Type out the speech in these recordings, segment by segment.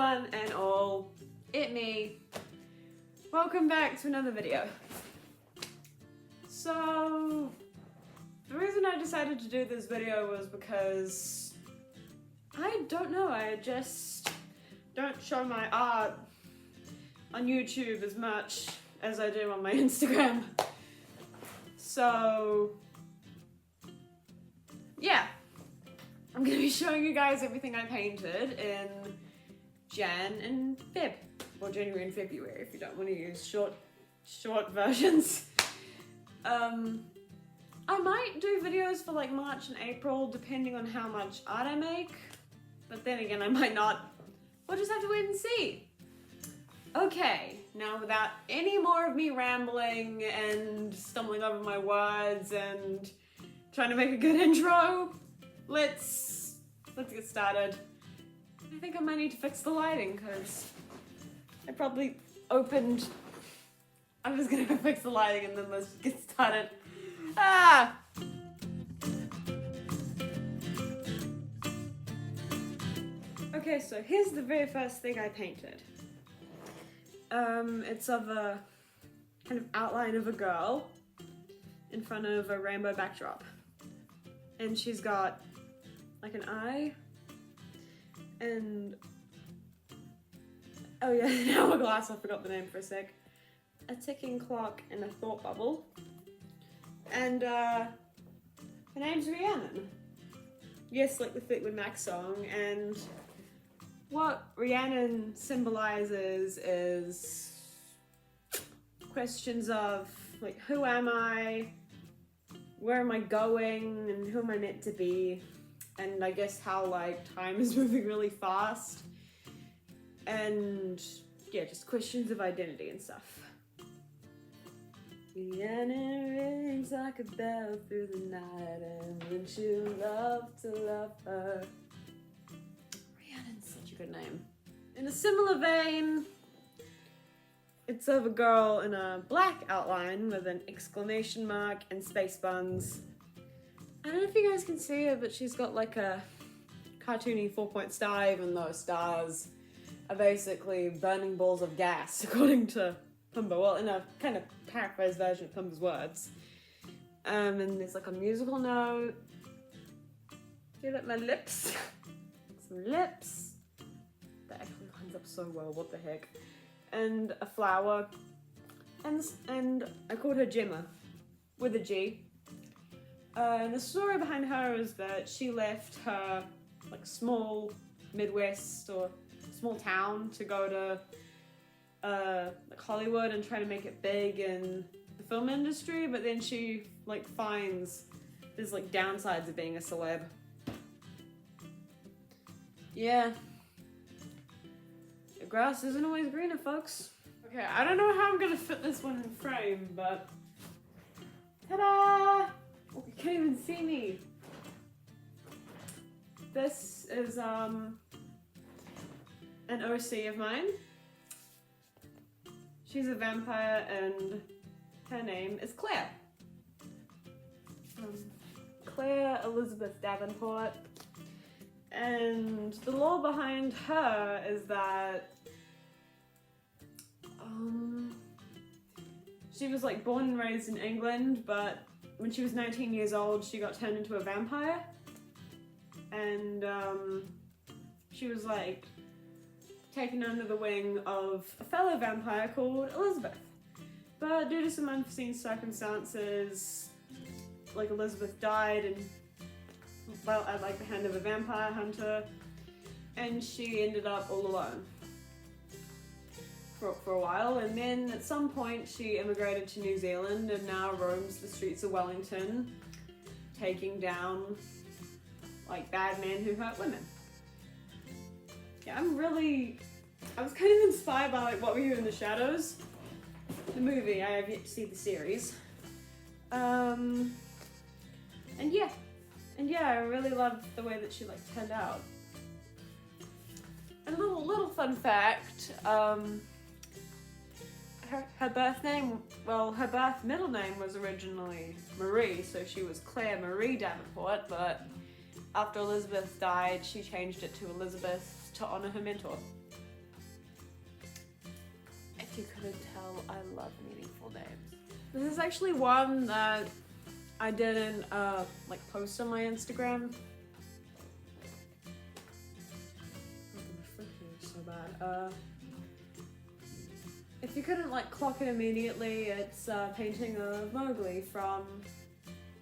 one and all, it's me. Welcome back to another video. So, the reason I decided to do this video was because, I don't know, I just don't show my art on YouTube as much as I do on my Instagram. So, yeah. I'm going to be showing you guys everything I painted in Jan and Feb, or January and February if you don't want to use short versions. I might do videos for like March and April depending on how much art I make, but then again I might not. We'll just have to wait and see. Okay, now without any more of me rambling and stumbling over my words and trying to make a good intro, let's get started. I think I might need to fix the lighting because I probably opened. I'm just gonna go fix the lighting and then let's get started. Ah! Okay, so here's the very first thing I painted. It's of a kind of outline of a girl in front of a rainbow backdrop. And she's got like an eye and oh yeah, an hourglass, I forgot the name for a sec. A ticking clock and a thought bubble. And her name's Rhiannon. Yes, like the Fleetwood Mac song. And what Rhiannon symbolizes is questions of like, who am I? Where am I going? And who am I meant to be? And I guess how like time is moving really fast. And yeah, just questions of identity and stuff. Rhiannon rings like a bell through the night, and wouldn't you love to love her? Rhiannon's such a good name. In a similar vein, it's of a girl in a black outline with an exclamation mark and space buns. I don't know if you guys can see her, but she's got like a cartoony 4-point star, even though stars are basically burning balls of gas, according to Pumbaa. Well, in a kind of paraphrased version of Pumbaa's words. And there's like a musical note. Do you like my lips? Some lips. That actually lines up so well, what the heck. And a flower. And I called her Gemma, with a G. And the story behind her is that she left her like small Midwest or small town to go to like Hollywood and try to make it big in the film industry, but then she like finds there's like downsides of being a celeb. Yeah. The grass isn't always greener, folks. Okay, I don't know how I'm gonna fit this one in frame, but ta-da! Oh, you can't even see me. This is an OC of mine. She's a vampire and her name is Claire. Claire Elizabeth Davenport. And the lore behind her is that she was like born and raised in England, but when she was 19 years old, she got turned into a vampire. And she was like taken under the wing of a fellow vampire called Elizabeth. But due to some unforeseen circumstances, like Elizabeth died and well, at like the hand of a vampire hunter, and she ended up all alone for a while. And then at some point she immigrated to New Zealand and now roams the streets of Wellington, taking down like bad men who hurt women. Yeah, I was kind of inspired by like What Were You in the Shadows, the movie. I have yet to see the series. And yeah, I really loved the way that she like turned out. A little fun fact, her birth name, well, her birth middle name was originally Marie, so she was Claire Marie Davenport, but after Elizabeth died, she changed it to Elizabeth to honor her mentor. if you couldn't tell, I love meaningful names. This is actually one that I didn't like post on my Instagram. So bad. If you couldn't like clock it immediately, it's a painting of Mowgli from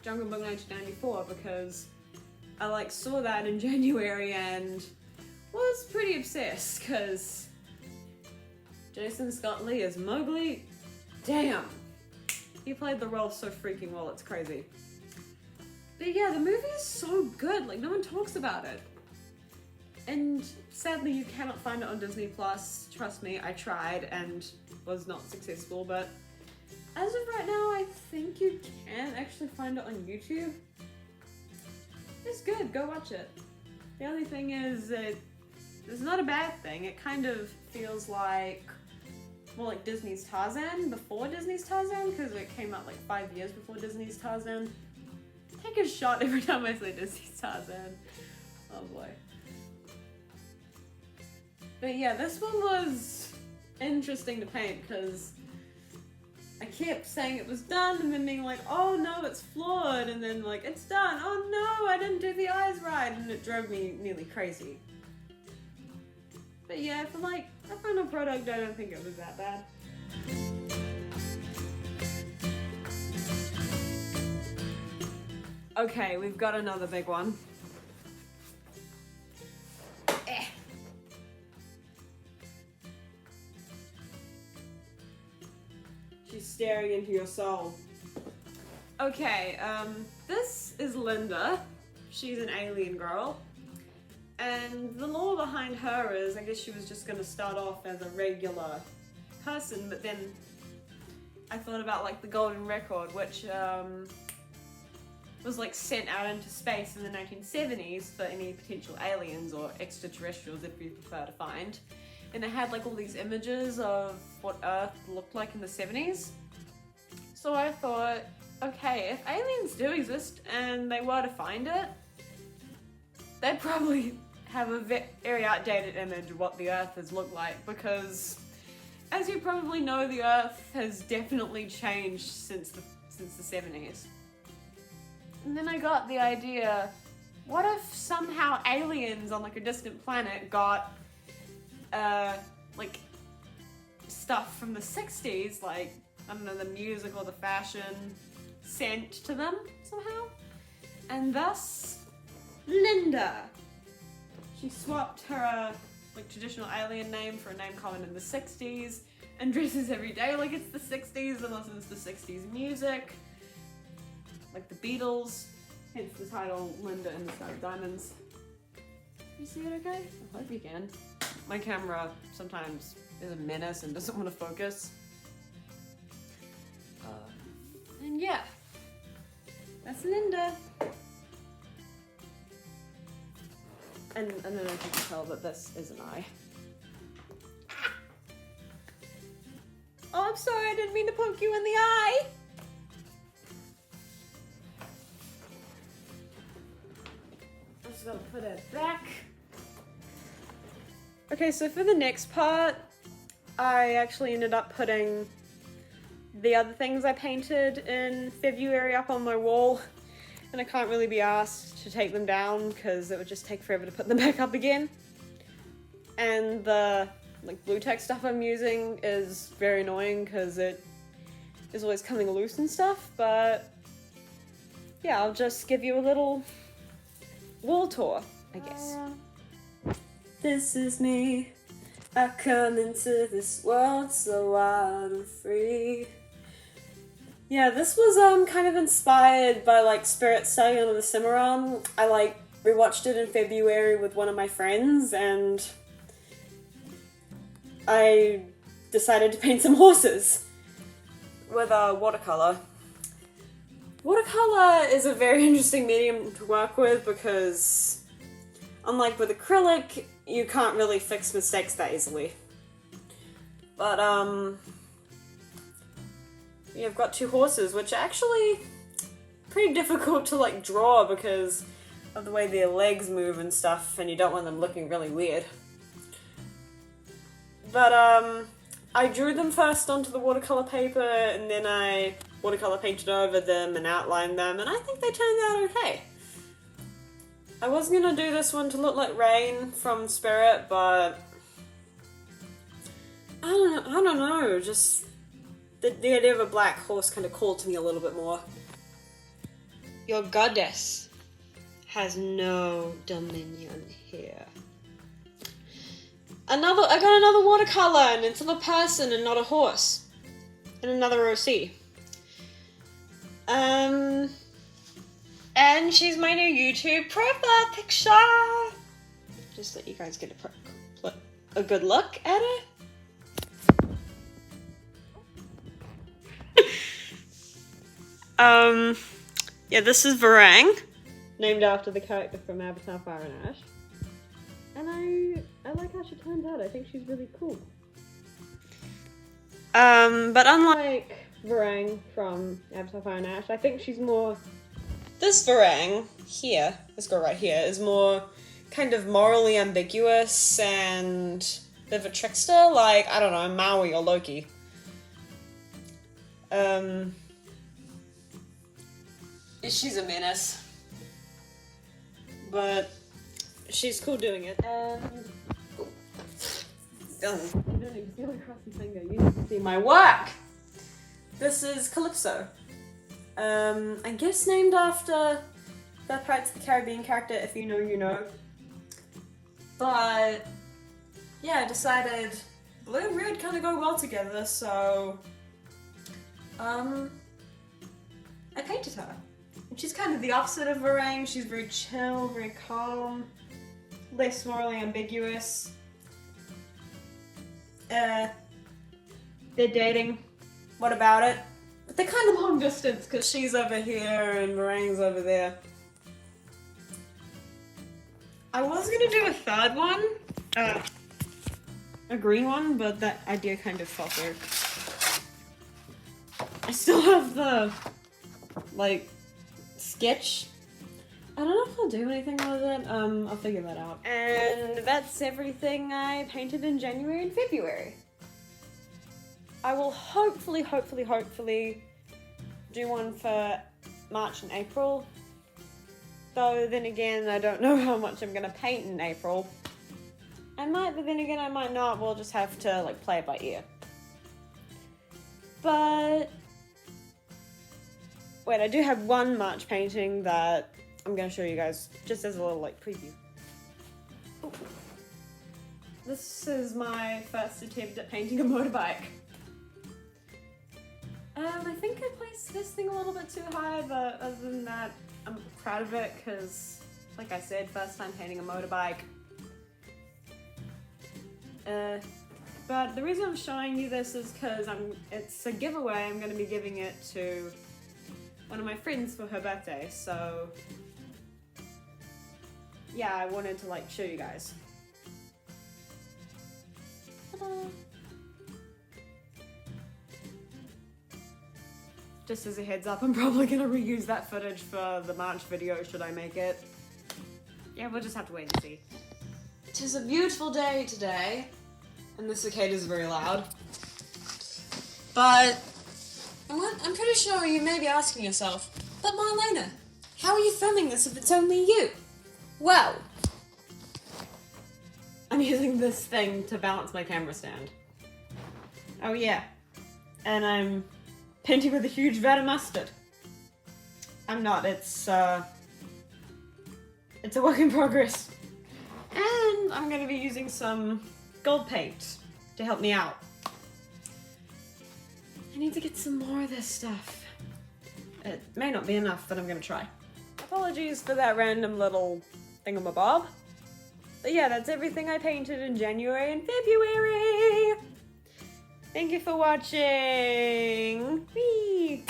Jungle Book 1994, because I like saw that in January and was pretty obsessed, because Jason Scott Lee as Mowgli, damn, he played the role so freaking well, it's crazy. But yeah, the movie is so good, like no one talks about it. And sadly you cannot find it on Disney Plus. Trust me, I tried and was not successful, but as of right now, I think you can actually find it on YouTube. It's good, go watch it. The only thing is it's not a bad thing. It kind of feels like more like Disney's Tarzan before Disney's Tarzan, because it came out like 5 years before Disney's Tarzan. Take a shot every time I say Disney's Tarzan. Oh boy. But yeah, this one was interesting to paint because I kept saying it was done and then being like, oh no, it's flawed, and then like, it's done, oh no, I didn't do the eyes right, and it drove me nearly crazy. But yeah, for like a final product, I don't think it was that bad. Okay, we've got another big one. She's staring into your soul. Okay, this is Linda. She's an alien girl. And the lore behind her is, I guess she was just gonna start off as a regular person, but then I thought about like the Golden Record, which was like sent out into space in the 1970s for any potential aliens or extraterrestrials, if you prefer to find. And it had like all these images of what Earth looked like in the 70s. So I thought, okay, if aliens do exist and they were to find it, they'd probably have a very outdated image of what the Earth has looked like, because as you probably know, the Earth has definitely changed since the 70s. And then I got the idea, what if somehow aliens on like a distant planet got like stuff from the 60s, like, I don't know, the music or the fashion sent to them somehow? And thus, Linda. She swapped her like traditional alien name for a name common in the 60s and dresses every day like it's the 60s and listens to 60s music, like the Beatles, hence the title Linda in the Sky of Diamonds. You see it okay? I hope you can. My camera sometimes is a menace and doesn't want to focus. And yeah, that's Linda. And I don't know if you can tell, but this is an eye. Oh, I'm sorry, I didn't mean to poke you in the eye. I'm just gonna put it back. Okay, so for the next part, I actually ended up putting the other things I painted in February up on my wall, and I can't really be asked to take them down because it would just take forever to put them back up again. And the like blue text stuff I'm using is very annoying because it is always coming loose and stuff, but yeah, I'll just give you a little wall tour, I guess. This is me. I come into this world so wild and free. Yeah, this was kind of inspired by like Spirit Study under the Cimarron. I like rewatched it in February with one of my friends and I decided to paint some horses with watercolor. Watercolor is a very interesting medium to work with because unlike with acrylic, you can't really fix mistakes that easily. But yeah, I've got two horses, which are actually pretty difficult to like draw because of the way their legs move and stuff, and you don't want them looking really weird. But I drew them first onto the watercolor paper, and then I watercolor painted over them and outlined them, and I think they turned out okay. I was gonna do this one to look like Rain from Spirit, but I don't know, just the idea of a black horse kind of called to me a little bit more. Your goddess has no dominion here. I got another watercolor, and it's of a person and not a horse. And another OC. And she's my new YouTube profile picture. Just let you guys get a good look at it. Yeah, this is Varang, named after the character from Avatar Fire and Ash. And I like how she turns out. I think she's really cool. But unlike Varang from Avatar Fire and Ash, I think she's more... This Varang here, this girl right here, is more kind of morally ambiguous and a bit of a trickster, like, I don't know, Maui or Loki. She's a menace. But she's cool doing it. And... You don't even feel across the finger, you need to see my work! This is Calypso. I guess named after that Pirates of the Caribbean character, if you know, you know. But, yeah, I decided blue and red kind of go well together, so... I painted her. And she's kind of the opposite of Varang. She's very chill, very calm, less morally ambiguous. They're dating. What about it? But they're kind of long distance because she's over here and Varang's over there. I was gonna do a third one, a green one, but that idea kind of fell through. I still have the, like, sketch. I don't know if I'll do anything with it. I'll figure that out. And that's everything I painted in January and February. I will hopefully do one for March and April. Though then again, I don't know how much I'm gonna paint in April. I might, but then again I might not. We'll just have to like play it by ear. But wait, I do have one March painting that I'm gonna show you guys just as a little like preview. Ooh. This is my first attempt at painting a motorbike. I think I placed this thing a little bit too high, but other than that, I'm proud of it because, like I said, first time painting a motorbike. But the reason I'm showing you this is because it's a giveaway. I'm going to be giving it to one of my friends for her birthday, so yeah, I wanted to like show you guys. Ta-da! Just as a heads up, I'm probably going to reuse that footage for the March video should I make it. Yeah, we'll just have to wait and see. It is a beautiful day today, and the cicadas are very loud. But I'm pretty sure you may be asking yourself, but Marlena, how are you filming this if it's only you? Well, I'm using this thing to balance my camera stand. Oh yeah, and I'm painting with a huge vat of mustard. I'm not, it's a work in progress. And I'm gonna be using some gold paint to help me out. I need to get some more of this stuff. It may not be enough, but I'm gonna try. Apologies for that random little thingamabob. But yeah, that's everything I painted in January and February. Thank you for watching. Whee!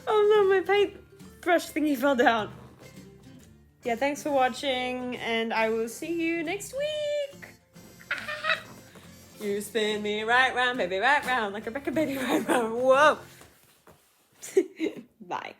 Oh no, my paintbrush thingy fell down. Yeah, thanks for watching, and I will see you next week. You spin me right round, baby, right round, like a record baby right round. Whoa. Bye.